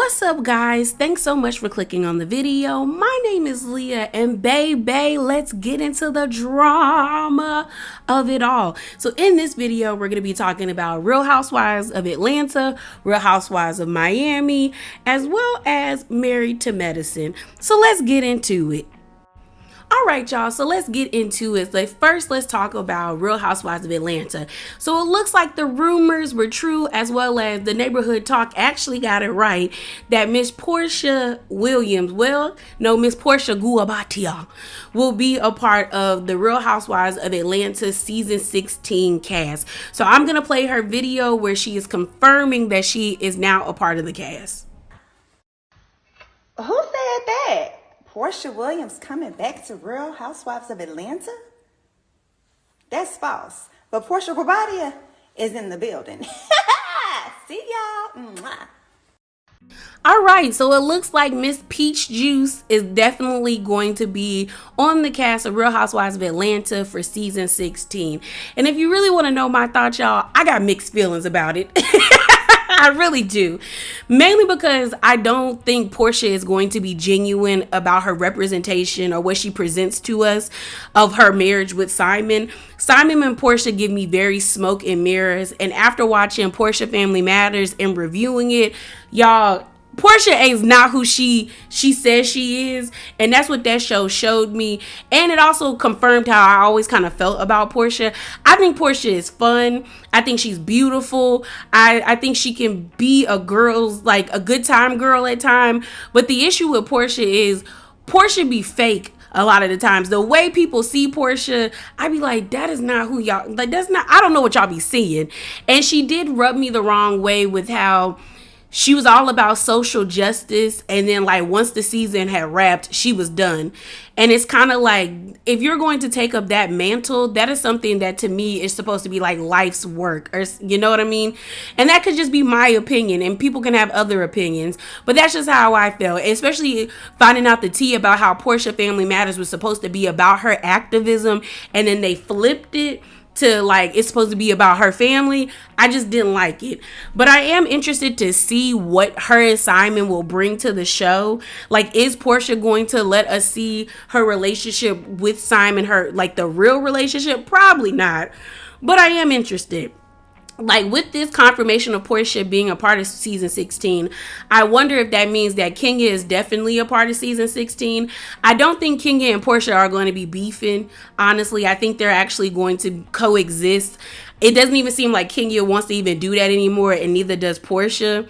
What's up, guys? Thanks so much for clicking on the video. My name is Leah, and baby, let's get into the drama of it all. So in this video, we're going to be talking about Real Housewives of Atlanta, Real Housewives of Miami, as well as Married to Medicine. So let's get into it. All right, y'all, so let's get into it. First, let's talk about Real Housewives of Atlanta. So it looks like the rumors were true, as well as the neighborhood talk actually got it right, that Miss Porsha Williams, Miss Porsha Guabatia will be a part of the Real Housewives of Atlanta season 16 cast. So I'm going to play her video where she is confirming that she is now a part of the cast. Who said that? Porsha Williams coming back to Real Housewives of Atlanta? That's false. But Porsha Guabatia is in the building. See y'all. Mwah. All right, so it looks like Miss Peach Juice is definitely going to be on the cast of Real Housewives of Atlanta for season 16. And if you really want to know my thoughts, y'all, I got mixed feelings about it. I really do. Mainly because I don't think Porsha is going to be genuine about her representation or what she presents to us of her marriage with Simon. Simon and Porsha give me very smoke and mirrors. And after watching Porsha Family Matters and reviewing it, y'all, Porsha is not who she says she is, and that's what that show showed me. And it also confirmed how I always kind of felt about Porsha. I think Porsha is fun. I think she's beautiful. I think she can be a good time girl at time. But the issue with Porsha is Porsha be fake a lot of the times. The way people see Porsha, I be like, that is not who y'all, I don't know what y'all be seeing. And she did rub me the wrong way with how she was all about social justice, and then once the season had wrapped, she was done. And it's kind of like, if you're going to take up that mantle, that is something that to me is supposed to be like life's work, or you know what I mean? And that could just be my opinion, and people can have other opinions, but that's just how I felt, especially finding out the tea about how Porsha Family Matters was supposed to be about her activism, and then they flipped it to it's supposed to be about her family. I just didn't like it. But I am interested to see what her and Simon will bring to the show. Is Porsha going to let us see her relationship with Simon, the real relationship? Probably not. But I am interested. With this confirmation of Porsha being a part of season 16, I wonder if that means that Kenya is definitely a part of season 16. I don't think Kenya and Porsha are going to be beefing. Honestly, I think they're actually going to coexist. It doesn't even seem like Kenya wants to even do that anymore, and neither does Porsha.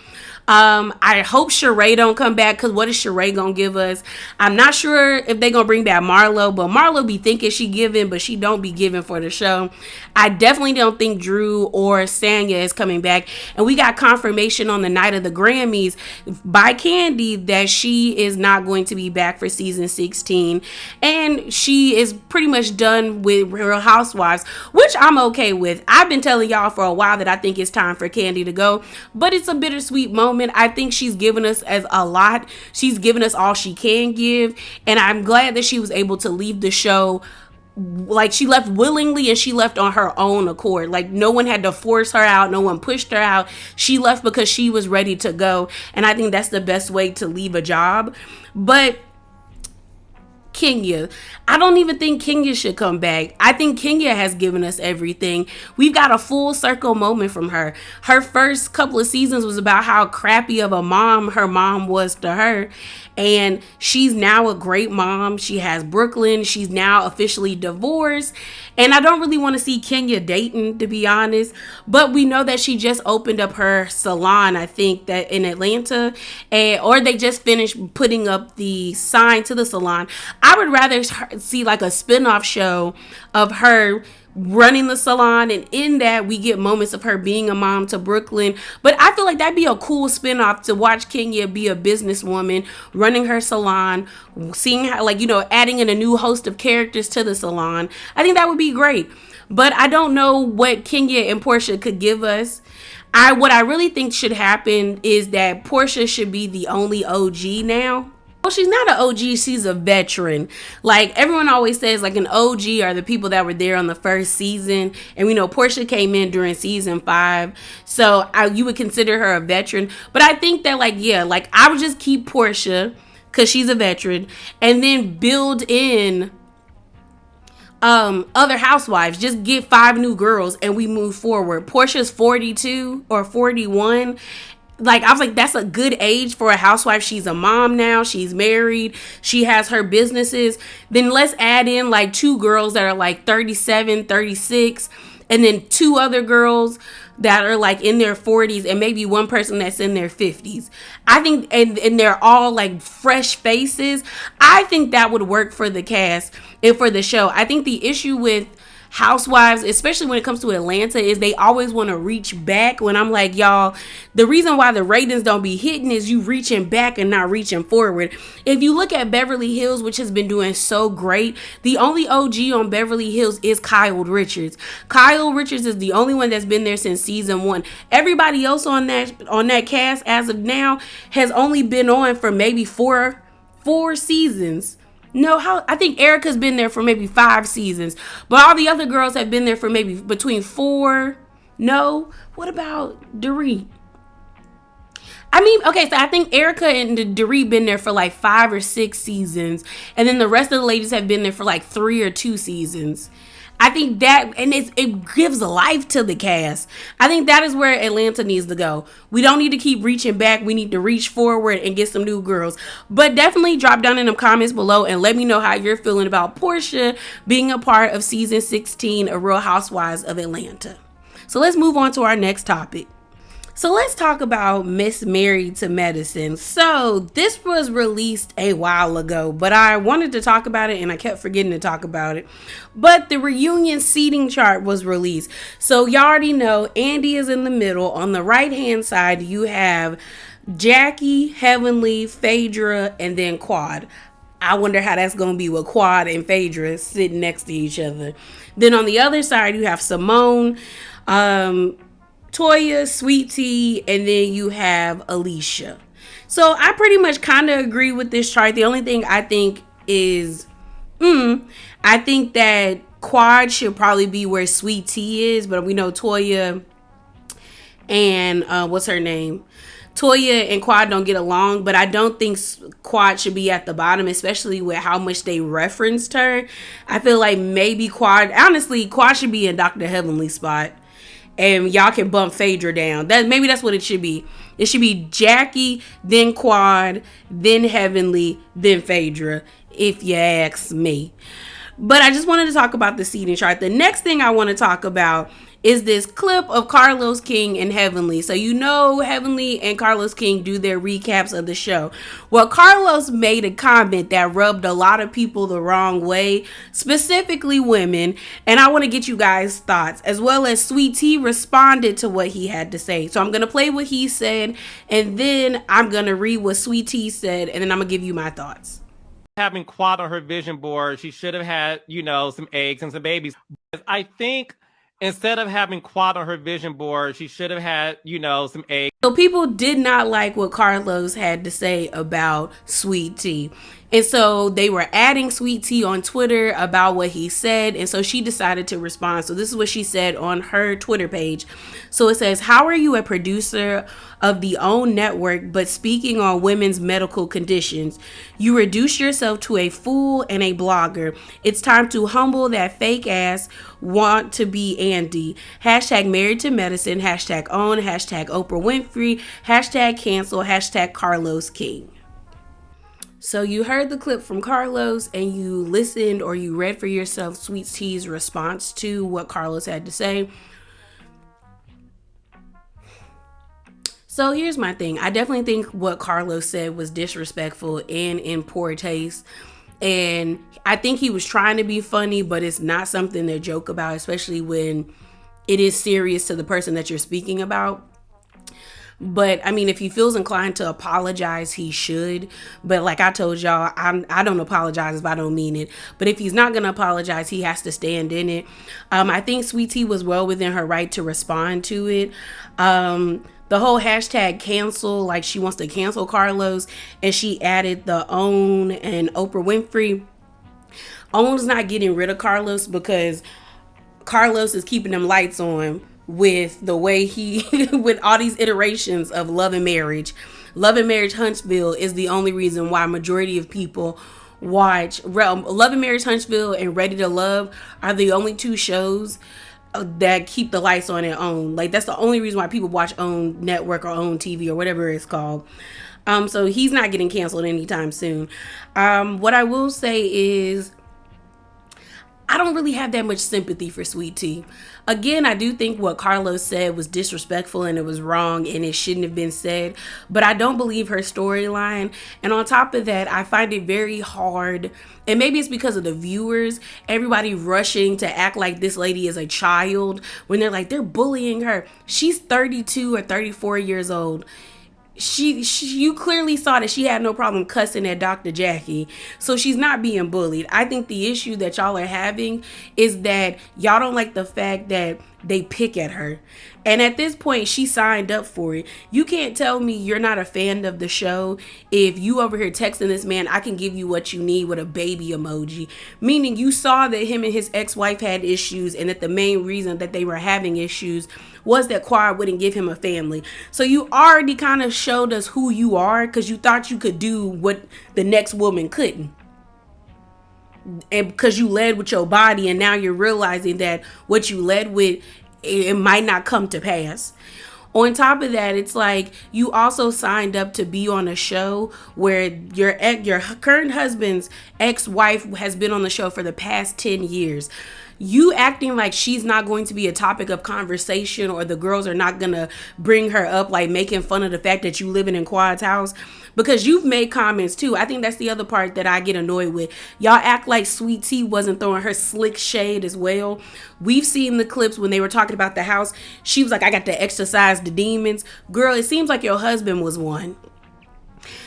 I hope Sheree don't come back, because what is Sheree gonna give us? I'm not sure if they gonna bring back Marlo, but Marlo be thinking she giving, but she don't be giving for the show. I definitely don't think Drew or Sanya is coming back, and we got confirmation on the night of the Grammys by Candy that she is not going to be back for season 16, and she is pretty much done with Real Housewives, which I'm okay with. I've been telling y'all for a while that I think it's time for Candy to go, but it's a bittersweet moment. I think she's given us a lot. She's given us all she can give, and I'm glad that she was able to leave the show. She left willingly, and she left on her own accord. No one had to force her out. No one pushed her out. She left because she was ready to go, and I think that's the best way to leave a job. But Kenya, I don't even think Kenya should come back. I think Kenya has given us everything. We've got a full circle moment from her. Her first couple of seasons was about how crappy of a mom her mom was to her, and she's now a great mom. She has Brooklyn. She's now officially divorced, and I don't really want to see Kenya dating, to be honest, but we know that she just opened up her salon, I think, that in Atlanta, or they just finished putting up the sign to the salon. I would rather see a spin-off show of her running the salon, and in that we get moments of her being a mom to Brooklyn. But I feel like that'd be a cool spin-off to watch Kenya be a businesswoman running her salon, seeing how adding in a new host of characters to the salon. I think that would be great. But I don't know what Kenya and Porsha could give us. What I really think should happen is that Porsha should be the only OG now. Well, she's not an OG, she's a veteran. Like everyone always says, like an OG are the people that were there on the first season. And we know Porsha came in during season 5. So you would consider her a veteran. But I think that like I would just keep Porsha because she's a veteran and then build in other housewives. Just get 5 new girls and we move forward. Porsha's 42 or 41. Like I was like, that's a good age for a housewife. She's a mom now, she's married, she has her businesses. Then let's add in like 2 girls that are like 37, 36, and then 2 other girls that are like in their 40s and maybe one person that's in their 50s. I think and they're all like fresh faces. I think that would work for the cast and for the show. I think the issue with Housewives, especially when it comes to Atlanta, is they always want to reach back. When I'm like, y'all, the reason why the ratings don't be hitting is you reaching back and not reaching forward. If you look at Beverly Hills, which has been doing so great, the only OG on Beverly Hills is Kyle Richards. Kyle Richards is the only one that's been there since season 1. Everybody else on that cast as of now has only been on for maybe four seasons. No, I think Erica's been there for maybe 5 seasons, but all the other girls have been there for maybe between 4. No, what about Dorit? I mean, okay, so I think Erica and Dorit been there for like 5 or 6 seasons, and then the rest of the ladies have been there for like 3 or 2 seasons. I think that, and it gives life to the cast. I think that is where Atlanta needs to go. We don't need to keep reaching back. We need to reach forward and get some new girls. But definitely drop down in the comments below and let me know how you're feeling about Porsha being a part of season 16 of Real Housewives of Atlanta. So let's move on to our next topic. So let's talk about Miss Married to Medicine. So this was released a while ago, but I wanted to talk about it and I kept forgetting to talk about it. But the reunion seating chart was released. So y'all already know Andy is in the middle. On the right hand side, you have Jackie, Heavenly, Phaedra, and then Quad. I wonder how that's going to be with Quad and Phaedra sitting next to each other. Then on the other side, you have Simone, Toya, Sweet Tea, and then you have Alicia. So I pretty much kind of agree with this chart. The only thing I think is, I think that Quad should probably be where Sweet Tea is, but we know Toya and what's her name? Toya and Quad don't get along, but I don't think Quad should be at the bottom, especially with how much they referenced her. I feel like maybe Quad should be in Dr. Heavenly's spot. And y'all can bump Phaedra down. Maybe that's what it should be. It should be Jackie, then Quad, then Heavenly, then Phaedra, if you ask me. But I just wanted to talk about the seating chart. The next thing I want to talk about is this clip of Carlos King and Heavenly. So you know Heavenly and Carlos King do their recaps of the show. Well, Carlos made a comment that rubbed a lot of people the wrong way, specifically women, and I want to get you guys' thoughts, as well as Sweet Tea responded to what he had to say. So I'm going to play what he said, and then I'm going to read what Sweet Tea said, and then I'm going to give you my thoughts. Having Quad on her vision board, she should have had, some eggs and some babies. I think instead of having Quad on her vision board, she should have had, some eggs. So people did not like what Carlos had to say about Sweet Tea. And so they were adding Sweet Tea on Twitter about what he said. And so she decided to respond. So this is what she said on her Twitter page. So it says, "How are you a producer of the OWN network, but speaking on women's medical conditions? You reduce yourself to a fool and a blogger. It's time to humble that fake ass want to be Andy. Hashtag married to medicine. Hashtag OWN. Hashtag Oprah Winfrey. Hashtag cancel. Hashtag Carlos King." So you heard the clip from Carlos and you listened or you read for yourself Sweet Tea's response to what Carlos had to say. So here's my thing. I definitely think what Carlos said was disrespectful and in poor taste. And I think he was trying to be funny, but it's not something to joke about, especially when it is serious to the person that you're speaking about. But I mean, if he feels inclined to apologize, he should. But like I told y'all, I don't apologize if I don't mean it. But if he's not going to apologize, he has to stand in it. I think Sweet Tea was well within her right to respond to it. the whole hashtag cancel, like she wants to cancel Carlos, and she added the OWN and Oprah Winfrey. OWN's not getting rid of Carlos because Carlos is keeping them lights on with the way he with all these iterations of Love and Marriage. Love and Marriage Huntsville is the only reason why majority of people watch Love and Marriage Huntsville and Ready to Love are the only two shows that keep the lights on at OWN. Like, that's the only reason why people watch OWN Network or OWN TV or whatever it's called. So he's not getting canceled anytime soon. What I will say is, I don't really have that much sympathy for Sweet Tea. Again, I do think what Carlos said was disrespectful and it was wrong and it shouldn't have been said, but I don't believe her storyline. And on top of that, I find it very hard, and maybe it's because of the viewers, everybody rushing to act like this lady is a child when they're bullying her. She's 32 or 34 years old. You clearly saw that she had no problem cussing at Dr. Jackie. So she's not being bullied. I think the issue that y'all are having is that y'all don't like the fact that they pick at her. And at this point, she signed up for it. You can't tell me you're not a fan of the show if you over here texting this man, I can give you what you need, with a baby emoji. Meaning you saw that him and his ex-wife had issues, and that the main reason that they were having issues was that Quad wouldn't give him a family. So you already kind of showed us who you are, because you thought you could do what the next woman couldn't. And because you led with your body, and now you're realizing that what you led with, it might not come to pass. On top of that, it's like you also signed up to be on a show where your current husband's ex-wife has been on the show for the past 10 years. You acting like she's not going to be a topic of conversation, or the girls are not going to bring her up, like making fun of the fact that you living in Quad's house, because you've made comments too. I think that's the other part that I get annoyed with. Y'all act like Sweet Tea wasn't throwing her slick shade as well. We've seen the clips when they were talking about the house. She was like, I got to exorcise the demons. Girl, it seems like your husband was one.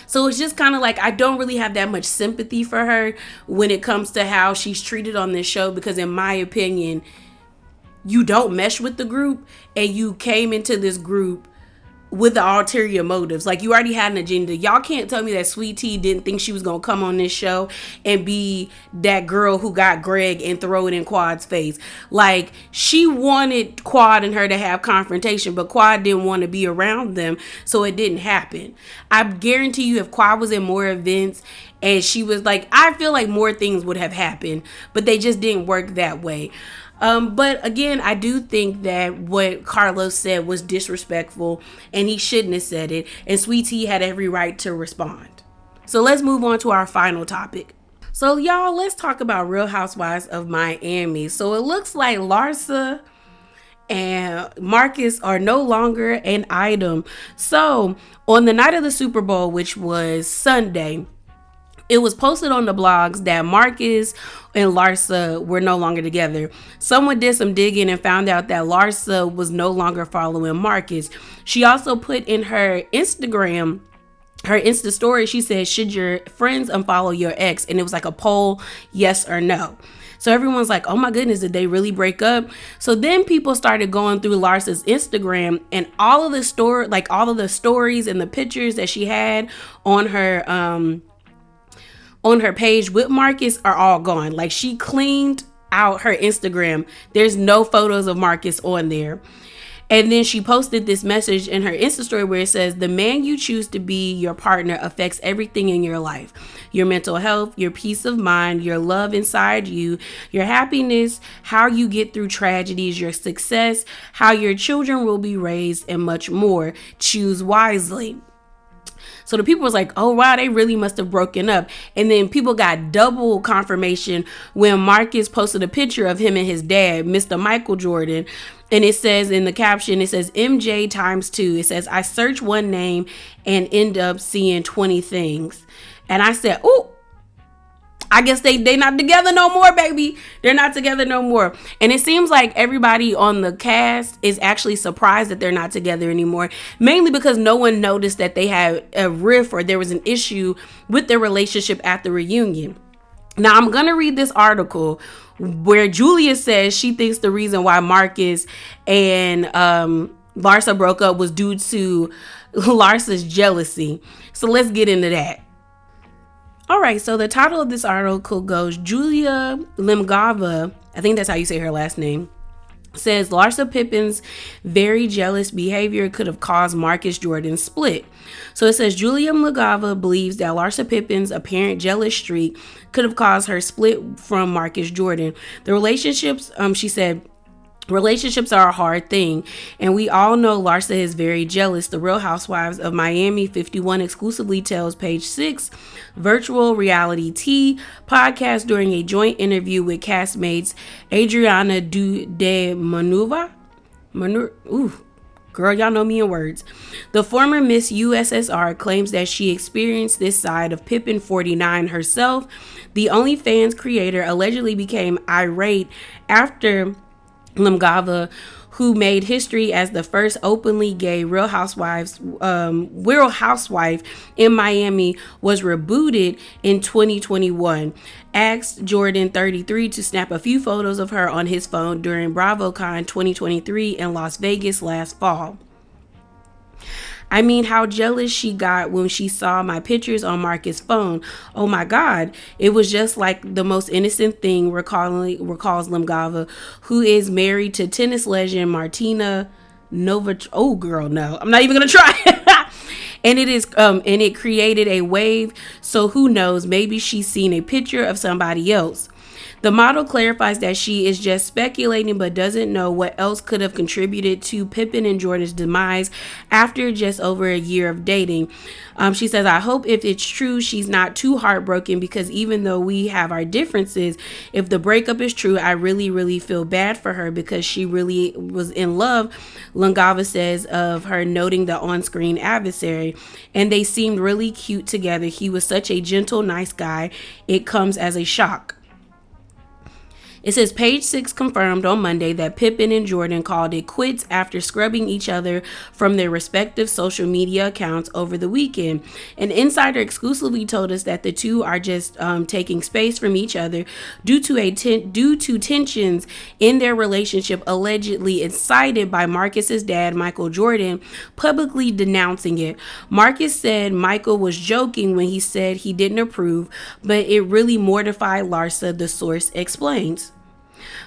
So it's just kind of like, I don't really have that much sympathy for her when it comes to how she's treated on this show, because in my opinion, you don't mesh with the group, and you came into this group with the ulterior motives. Like, you already had an agenda. Y'all can't tell me that Sweet Tea didn't think she was gonna come on this show and be that girl who got Greg and throw it in Quad's face. Like, she wanted Quad and her to have confrontation, but Quad didn't want to be around them, so it didn't happen. I guarantee you, if Quad was in more events and she was like, I feel like more things would have happened, but they just didn't work that way. But again, I do think that what Carlos said was disrespectful, and he shouldn't have said it, and Sweet Tea had every right to respond. So let's move on to our final topic. So y'all, let's talk about Real Housewives of Miami. So it looks like Larsa and Marcus are no longer an item. So on the night of the Super Bowl, which was Sunday, it was posted on the blogs that Marcus and Larsa were no longer together. Someone did some digging and found out that Larsa was no longer following Marcus. She also put in her Insta story, she said, should your friends unfollow your ex? And it was like a poll, yes or no. So everyone's like, oh my goodness, did they really break up? So then people started going through Larsa's Instagram, and all of the stories and the pictures that she had on her page with Marcus are all gone. Like, she cleaned out her Instagram. There's no photos of Marcus on there. And then she posted this message in her Insta story where it says, the man you choose to be your partner affects everything in your life. Your mental health, your peace of mind, your love inside you, your happiness, how you get through tragedies, your success, how your children will be raised, and much more. Choose wisely. So the people was like, oh, wow, they really must have broken up. And then people got double confirmation when Marcus posted a picture of him and his dad, Mr. Michael Jordan. And it says in the caption, it says MJ times 2. It says, I search one name and end up seeing 20 things. And I said, oh, I guess they not together no more, baby. They're not together no more. And it seems like everybody on the cast is actually surprised that they're not together anymore, mainly because no one noticed that they had a rift or there was an issue with their relationship at the reunion. Now, I'm going to read this article where Julia says she thinks the reason why Marcus and Larsa broke up was due to Larsa's jealousy. So let's get into that. All right, so the title of this article goes, Julia Limgava, I think that's how you say her last name, says Larsa Pippen's very jealous behavior could have caused Marcus Jordan's split. So it says Julia Limgava believes that Larsa Pippen's apparent jealous streak could have caused her split from Marcus Jordan. The relationships, she said, relationships are a hard thing, and we all know Larsa is very jealous. The Real Housewives of Miami 51 exclusively tells Page 6 virtual reality T podcast during a joint interview with castmates Adriana de Manuva. Girl, y'all know me in words. The former Miss USSR claims that she experienced this side of Pippen 49 herself. The OnlyFans creator allegedly became irate after Limgava, who made history as the first openly gay Real Housewife in Miami, was rebooted in 2021, asked Jordan 33 to snap a few photos of her on his phone during BravoCon 2023 in Las Vegas last fall. I mean, how jealous she got when she saw my pictures on Marcus' phone. Oh my God. It was just like the most innocent thing, recalls Limgava, who is married to tennis legend Martina Nova. Oh girl, no. I'm not even going to try. And it created a wave. So who knows? Maybe she's seen a picture of somebody else. The model clarifies that she is just speculating but doesn't know what else could have contributed to Pippen and Jordan's demise after just over a year of dating. She says, I hope if it's true, she's not too heartbroken, because even though we have our differences, if the breakup is true, I really, really feel bad for her because she really was in love, Limgava says of her, noting the on-screen adversary. And they seemed really cute together. He was such a gentle, nice guy. It comes as a shock. It says Page 6 confirmed on Monday that Pippen and Jordan called it quits after scrubbing each other from their respective social media accounts over the weekend. An insider exclusively told us that the two are just taking space from each other due to tensions in their relationship, allegedly incited by Marcus's dad, Michael Jordan, publicly denouncing it. Marcus said Michael was joking when he said he didn't approve, but it really mortified Larsa, the source explains.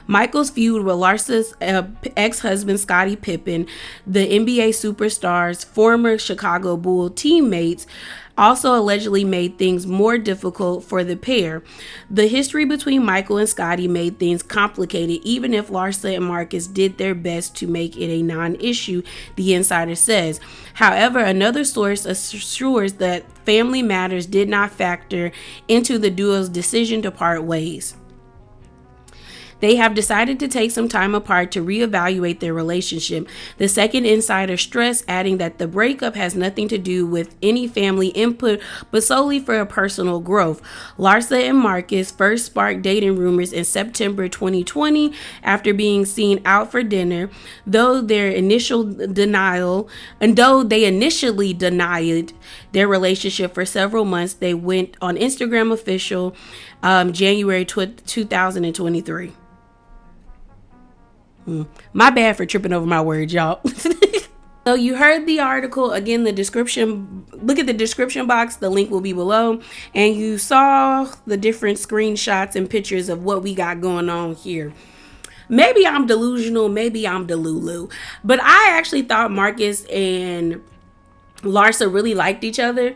Michael's feud with Larsa's ex-husband Scottie Pippen, the NBA superstar's former Chicago Bull teammates, also allegedly made things more difficult for the pair. The history between Michael and Scottie made things complicated, even if Larsa and Marcus did their best to make it a non-issue, the insider says. However, another source assures that family matters did not factor into the duo's decision to part ways. They have decided to take some time apart to reevaluate their relationship. The second insider stressed, adding that the breakup has nothing to do with any family input, but solely for personal growth. Larsa and Marcus first sparked dating rumors in September 2020 after being seen out for dinner. Though they initially denied their relationship for several months, they went on Instagram official January 2023. My bad for tripping over my words, y'all. So you heard the article. Again, the description, look at the description box. The link will be below. And you saw the different screenshots and pictures of what we got going on here. Maybe I'm delusional. Maybe I'm delulu. But I actually thought Marcus and Larsa really liked each other.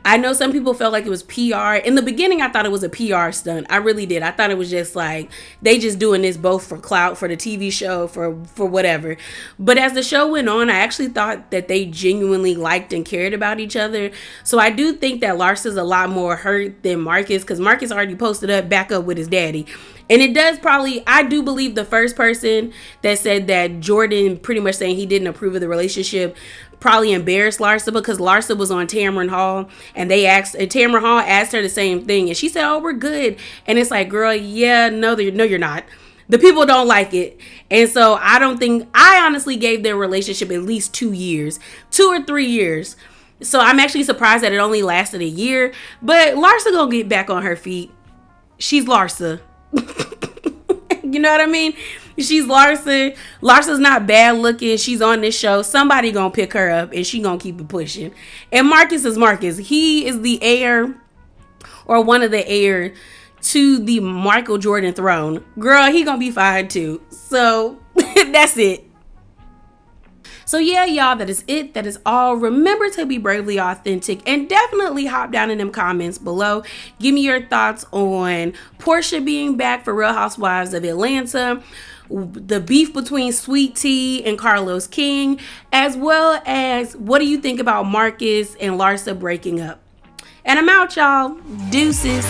I know some people felt like it was PR. In the beginning, I thought it was a PR stunt. I really did. I thought it was just like they just doing this both for clout, for the TV show, for whatever. But as the show went on, I actually thought that they genuinely liked and cared about each other. So I do think that Larsa's a lot more hurt than Marcus, because Marcus already posted back up with his daddy. And it does probably, I do believe the first person that said that Jordan pretty much saying he didn't approve of the relationship probably embarrassed Larsa, because Larsa was on Tamron Hall and Tamron Hall asked her the same thing. And she said, oh, we're good. And it's like, girl, yeah, no, you're not. The people don't like it. And so I honestly gave their relationship at least 2 years, 2 or 3 years. So I'm actually surprised that it only lasted a year. But Larsa gonna get back on her feet. She's Larsa. You know what I mean? She's Larsa. Larsa's not bad looking. She's on this show. Somebody gonna pick her up and she gonna keep it pushing. And Marcus is Marcus. He is the heir, or one of the heir to the Michael Jordan throne. Girl, he gonna be fine too. So that's it. So yeah, y'all, that is it. That is all. Remember to be bravely authentic, and definitely hop down in them comments below. Give me your thoughts on Porsha being back for Real Housewives of Atlanta, the beef between Sweet Tea and Carlos King, as well as what do you think about Marcus and Larsa breaking up. And I'm out, y'all. Deuces.